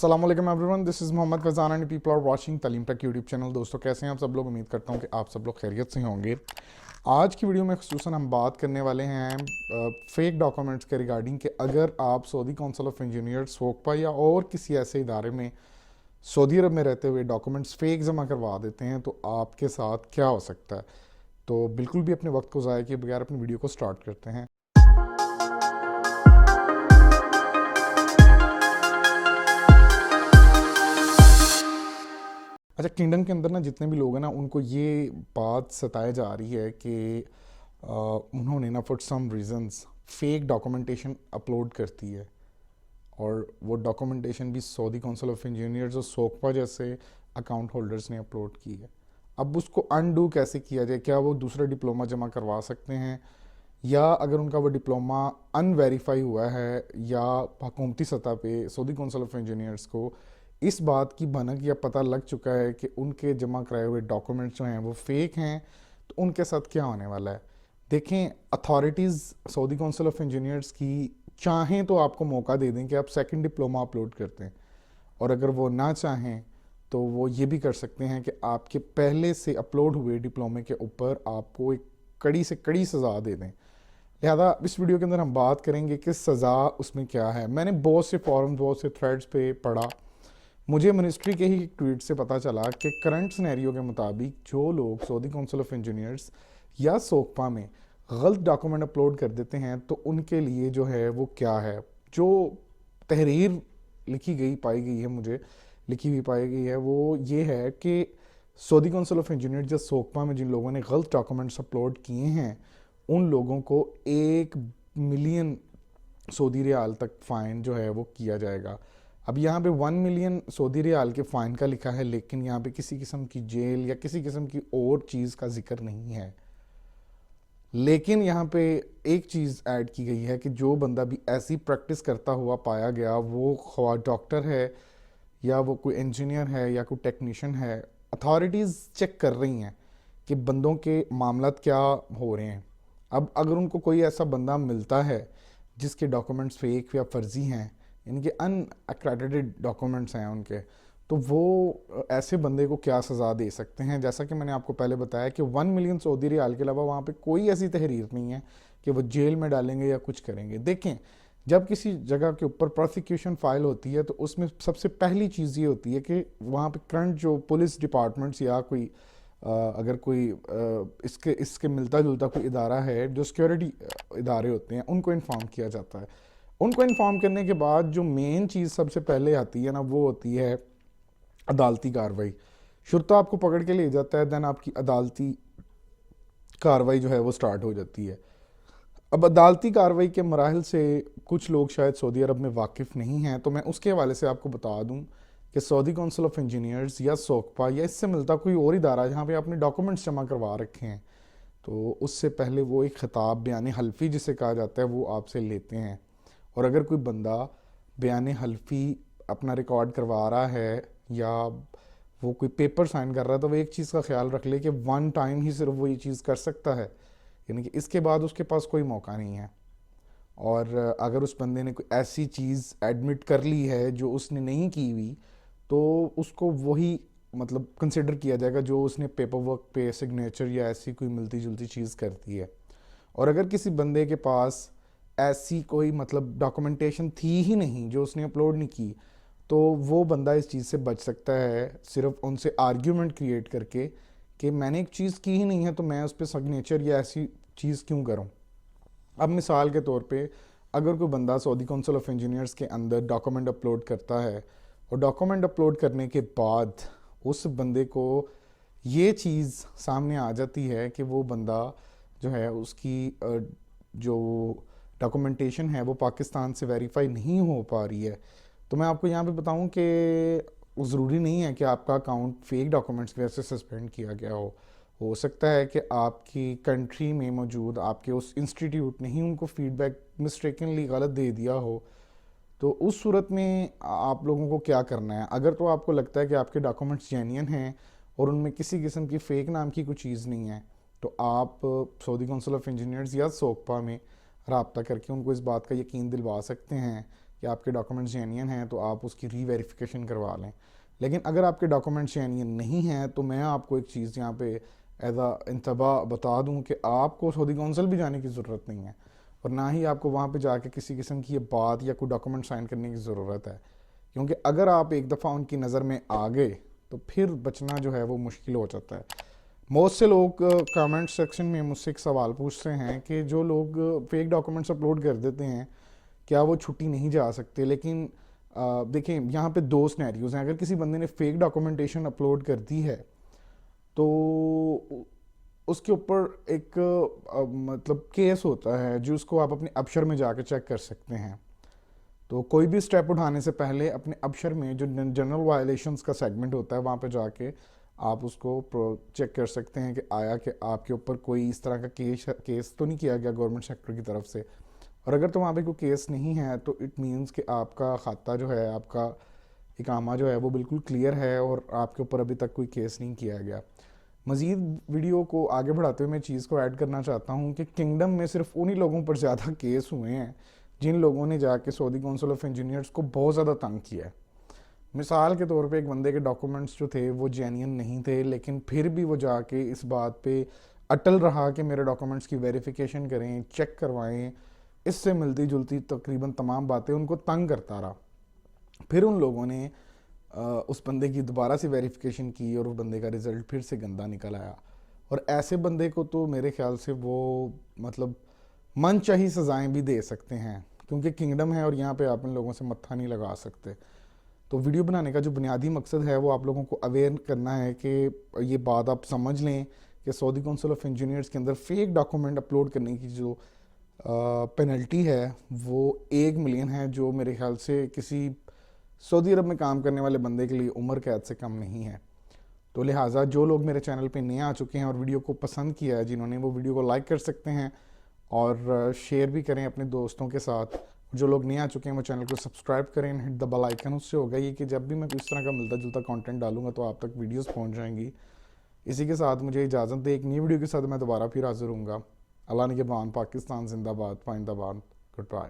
अस्सलाम वालेकुम everyone, this is Mohammad Faizan and people are watching Taleem tech YouTube channel. दोस्तों कैसे हैं आप सब लोग? उम्मीद करता हूं कि आप सब लोग खैरियत से होंगे। आज की वीडियो में खुसूसन हम बात करने वाले हैं फेक डॉक्यूमेंट्स के रिगार्डिंग कि अगर आप सऊदी काउंसिल ऑफ इंजीनियर सोकपा या और किसी ऐसे इदारे में सऊदी अरब में रहते हुए डॉक्यूमेंट्स फेक जमा करवा देते हैं तो आपके साथ क्या हो सकता है। तो बिल्कुल भी अपने वक्त को ज़ाया किए बगैर अपनी वीडियो को स्टार्ट करते हैं। अच्छा, किंगडम के अंदर ना जितने भी लोग हैं ना उनको ये बात सताई जा रही है कि उन्होंने ना for some reasons fake documentation upload करती है और वो डॉक्यूमेंटेशन भी सऊदी काउंसिल ऑफ इंजीनियर्स और सोकपा जैसे अकाउंट होल्डर्स ने अपलोड की है। अब उसको अनडू कैसे किया जाए? क्या वो दूसरा डिप्लोमा जमा करवा सकते हैं, या अगर उनका वो डिप्लोमा अनवेरीफाई हुआ है या हुकूमती सतह पे सऊदी काउंसिल ऑफ इंजीनियर्स को इस बात की भनक या पता लग चुका है कि उनके जमा कराए हुए डॉक्यूमेंट्स जो हैं वो फेक हैं, तो उनके साथ क्या होने वाला है। देखें, authorities Saudi council of engineers की चाहें तो आपको मौका दे दें कि आप सेकंड डिप्लोमा अपलोड करते हैं, और अगर वो ना चाहें तो वो ये भी कर सकते हैं कि आपके पहले से अपलोड हुए डिप्लोमे के ऊपर आपको एक कड़ी से कड़ी सज़ा दे दें। लिहाजा इस वीडियो के अंदर हम बात करेंगे कि सज़ा उसमें क्या है। मैंने बहुत से फॉरम, बहुत से थ्रेड्स पे पढ़ा, मुझे मिनिस्ट्री के ही ट्वीट से पता चला कि करंट सिनेरियो के मुताबिक जो लोग सऊदी काउंसिल ऑफ इंजीनियर्स या सोकपा में गलत डॉक्यूमेंट अपलोड कर देते हैं तो उनके लिए जो है वो क्या है। जो तहरीर लिखी गई पाई गई है, मुझे लिखी हुई पाई गई है, वो ये है कि सऊदी काउंसिल ऑफ इंजीनियर्स या सोकपा में जिन लोगों ने गलत डॉक्यूमेंट्स अपलोड किए हैं उन लोगों को 1 मिलियन सऊदी रियाल तक फ़ाइन जो है वो किया जाएगा। अब यहाँ पे 1 मिलियन सऊदी रियाल के फ़ाइन का लिखा है, लेकिन यहाँ पे किसी किस्म की जेल या किसी किस्म की और चीज़ का जिक्र नहीं है। लेकिन यहाँ पे एक चीज़ ऐड की गई है कि जो बंदा भी ऐसी प्रैक्टिस करता हुआ पाया गया, वो ख्वाह डॉक्टर है या वो कोई इंजीनियर है या कोई टेक्नीशियन है, अथॉरिटीज़ चेक कर रही हैं कि बंदों के मामलात क्या हो रहे हैं। अब अगर उनको कोई ऐसा बंदा मिलता है जिसके डॉक्यूमेंट्स फेक या फर्जी हैं, इनके अनअक्रेडिटेड डॉक्यूमेंट्स हैं उनके, तो वो ऐसे बंदे को क्या सज़ा दे सकते हैं। जैसा कि मैंने आपको पहले बताया कि 1 मिलियन सऊदी रियाल के अलावा वहाँ पे कोई ऐसी तहरीर नहीं है कि वो जेल में डालेंगे या कुछ करेंगे। देखें, जब किसी जगह के ऊपर प्रोसिक्यूशन फाइल होती है तो उसमें सबसे पहली चीज़ ये होती है कि वहाँ पे करंट जो पुलिस डिपार्टमेंट्स या कोई अगर कोई इसके इसके मिलता जुलता कोई इदारा है, जो सिक्योरिटी इदारे होते हैं, उनको इन्फॉर्म किया जाता है। उनको इन्फॉर्म करने के बाद जो मेन चीज़ सबसे पहले आती है ना, वो होती है अदालती कार्रवाई। शुरता आपको पकड़ के ले जाता है, देन आपकी अदालती कार्रवाई जो है वो स्टार्ट हो जाती है। अब अदालती कार्रवाई के मराहल से कुछ लोग शायद सऊदी अरब में वाकिफ़ नहीं हैं, तो मैं उसके हवाले से आपको बता दूं कि सऊदी काउंसिल ऑफ इंजीनियर्स या सोकपा या इससे मिलता कोई और इदारा जहाँ पे आपने डॉक्यूमेंट्स जमा करवा रखे हैं, तो उससे पहले वो एक ख़िताब, बयान हल्फी जिसे कहा जाता है, वो आपसे लेते हैं। और अगर कोई बंदा बयान हल्फी अपना रिकॉर्ड करवा रहा है या वो कोई पेपर साइन कर रहा है, तो वो एक चीज़ का ख्याल रख ले कि 1 टाइम ही सिर्फ वो ये चीज़ कर सकता है, यानी कि इसके बाद उसके पास कोई मौका नहीं है। और अगर उस बंदे ने कोई ऐसी चीज़ एडमिट कर ली है जो उसने नहीं की हुई, तो उसको वही मतलब कंसिडर किया जाएगा जो उसने पेपर वर्क पे सिग्नेचर या ऐसी कोई मिलती जुलती चीज़ करती है। और अगर किसी बंदे के पास ऐसी कोई मतलब डॉक्यूमेंटेशन थी ही नहीं जो उसने अपलोड नहीं की, तो वो बंदा इस चीज़ से बच सकता है सिर्फ उनसे आर्ग्यूमेंट क्रिएट करके कि मैंने एक चीज़ की ही नहीं है तो मैं उस पर सिग्नेचर या ऐसी चीज़ क्यों करूं। अब मिसाल के तौर पे अगर कोई बंदा सऊदी काउंसिल ऑफ इंजीनियर्स के अंदर डॉक्यूमेंट अपलोड करता है और डॉक्यूमेंट अपलोड करने के बाद उस बंदे को ये चीज़ सामने आ जाती है कि वो बंदा जो है उसकी जो डॉक्यूमेंटेशन है वो पाकिस्तान से वेरीफाई नहीं हो पा रही है, तो मैं आपको यहाँ पे बताऊँ कि ज़रूरी नहीं है कि आपका अकाउंट फेक डॉक्यूमेंट्स की वजह से सस्पेंड किया गया हो सकता है कि आपकी कंट्री में मौजूद आपके उस इंस्टीट्यूट ने ही उनको फीडबैक मिस्टेकनली गलत दे दिया हो। तो उस सूरत में आप लोगों को क्या करना है? अगर तो आपको लगता है कि आपके डॉक्यूमेंट्स जेन्युइन हैं और उनमें किसी किस्म की फ़ेक नाम की कोई चीज़ नहीं है, तो आप सऊदी काउंसिल ऑफ इंजीनियर्स या सोकपा में रब्ता करके उनको इस बात का यकीन दिलवा सकते हैं کہ آپ کے ڈاکومنٹس جینین ہیں تو آپ اس کی ری ویریفیکیشن کروا لیں. لیکن اگر آپ کے ڈاکومنٹس جینین نہیں ہیں تو میں آپ کو ایک چیز یہاں پہ ایز اے انتباہ بتا دوں کہ آپ کو سعودی کونسل بھی جانے کی ضرورت نہیں ہے, اور نہ ہی آپ کو وہاں پہ جا کے کسی قسم کی یہ بات یا کوئی ڈاکومنٹ سائن کرنے کی ضرورت ہے, کیونکہ اگر آپ ایک دفعہ ان کی نظر میں آ گئے تو پھر بچنا جو ہے وہ مشکل ہو جاتا ہے. بہت سے لوگ کامنٹ سیکشن میں مجھ سے ایک سوال پوچھتے ہیں کہ جو لوگ فیک ڈاکومنٹس اپلوڈ کر دیتے ہیں کیا وہ چھٹی نہیں جا سکتے. لیکن دیکھیں یہاں پہ دو سینیریوز ہیں. اگر کسی بندے نے فیک ڈاکومنٹیشن اپلوڈ کر دی ہے تو اس کے اوپر ایک مطلب کیس ہوتا ہے جس کو آپ اپنے ابشر میں جا کے چیک کر سکتے ہیں. تو کوئی بھی سٹیپ اٹھانے سے پہلے اپنے ابشر میں جو جنرل وائلیشنز کا سیگمنٹ ہوتا ہے وہاں پہ جا کے آپ اس کو چیک کر سکتے ہیں کہ آیا کہ آپ کے اوپر کوئی اس طرح کا کیس تو نہیں کیا گیا گورنمنٹ سیکٹر کی طرف سے, اور اگر تو وہاں پہ کوئی کیس نہیں ہے تو اٹ مینس کہ آپ کا کھاتہ جو ہے, آپ کا اقامہ جو ہے وہ بالکل کلیئر ہے اور آپ کے اوپر ابھی تک کوئی کیس نہیں کیا گیا. مزید ویڈیو کو آگے بڑھاتے ہوئے میں چیز کو ایڈ کرنا چاہتا ہوں کہ کنگڈم میں صرف انہی لوگوں پر زیادہ کیس ہوئے ہیں جن لوگوں نے جا کے سعودی کونسل آف انجینئرز کو بہت زیادہ تنگ کیا ہے. مثال کے طور پہ ایک بندے کے ڈاکومنٹس جو تھے وہ جینین نہیں تھے, لیکن پھر بھی وہ جا کے اس بات پہ اٹل رہا کہ میرے ڈاکومنٹس کی ویریفیکیشن کریں, چیک کروائیں. اس سے ملتی جلتی تقریباً تمام باتیں ان کو تنگ کرتا رہا. پھر ان لوگوں نے اس بندے کی دوبارہ سے ویریفیکیشن کی اور اس بندے کا رزلٹ پھر سے گندا نکل آیا. اور ایسے بندے کو تو میرے خیال سے وہ مطلب من چاہی سزائیں بھی دے سکتے ہیں, کیونکہ کنگڈم ہے اور یہاں پہ آپ ان لوگوں سے متھا نہیں لگا سکتے. تو ویڈیو بنانے کا جو بنیادی مقصد ہے وہ آپ لوگوں کو اویئر کرنا ہے کہ یہ بات آپ سمجھ لیں کہ سعودی کونسل آف انجینئرز کے اندر فیک ڈاکومنٹ اپلوڈ کرنے کی جو پینلٹی ہے وہ 1 ملین ہے, جو میرے خیال سے کسی سعودی عرب میں کام کرنے والے بندے کے لیے عمر قید سے کم نہیں ہے. تو لہٰذا جو لوگ میرے چینل پہ نئے آ چکے ہیں اور ویڈیو کو پسند کیا ہے, جنہوں نے وہ ویڈیو کو لائک کر سکتے ہیں اور شیئر بھی کریں اپنے دوستوں کے ساتھ. جو لوگ نہیں آ چکے ہیں وہ چینل کو سبسکرائب کریں, ہٹ دا بیل آئیکن. اس سے ہوگا یہ کہ جب بھی میں اس طرح کا ملتا جلتا کانٹینٹ ڈالوں گا تو آپ تک ویڈیوز پہنچ جائیں گی. اسی کے ساتھ مجھے اجازت دے, ایک نئی ویڈیو کے ساتھ میں دوبارہ پھر حاضر ہوں گا. اللہ نگہبان. پاکستان زندہ باد. پائندہ باد. Good bye.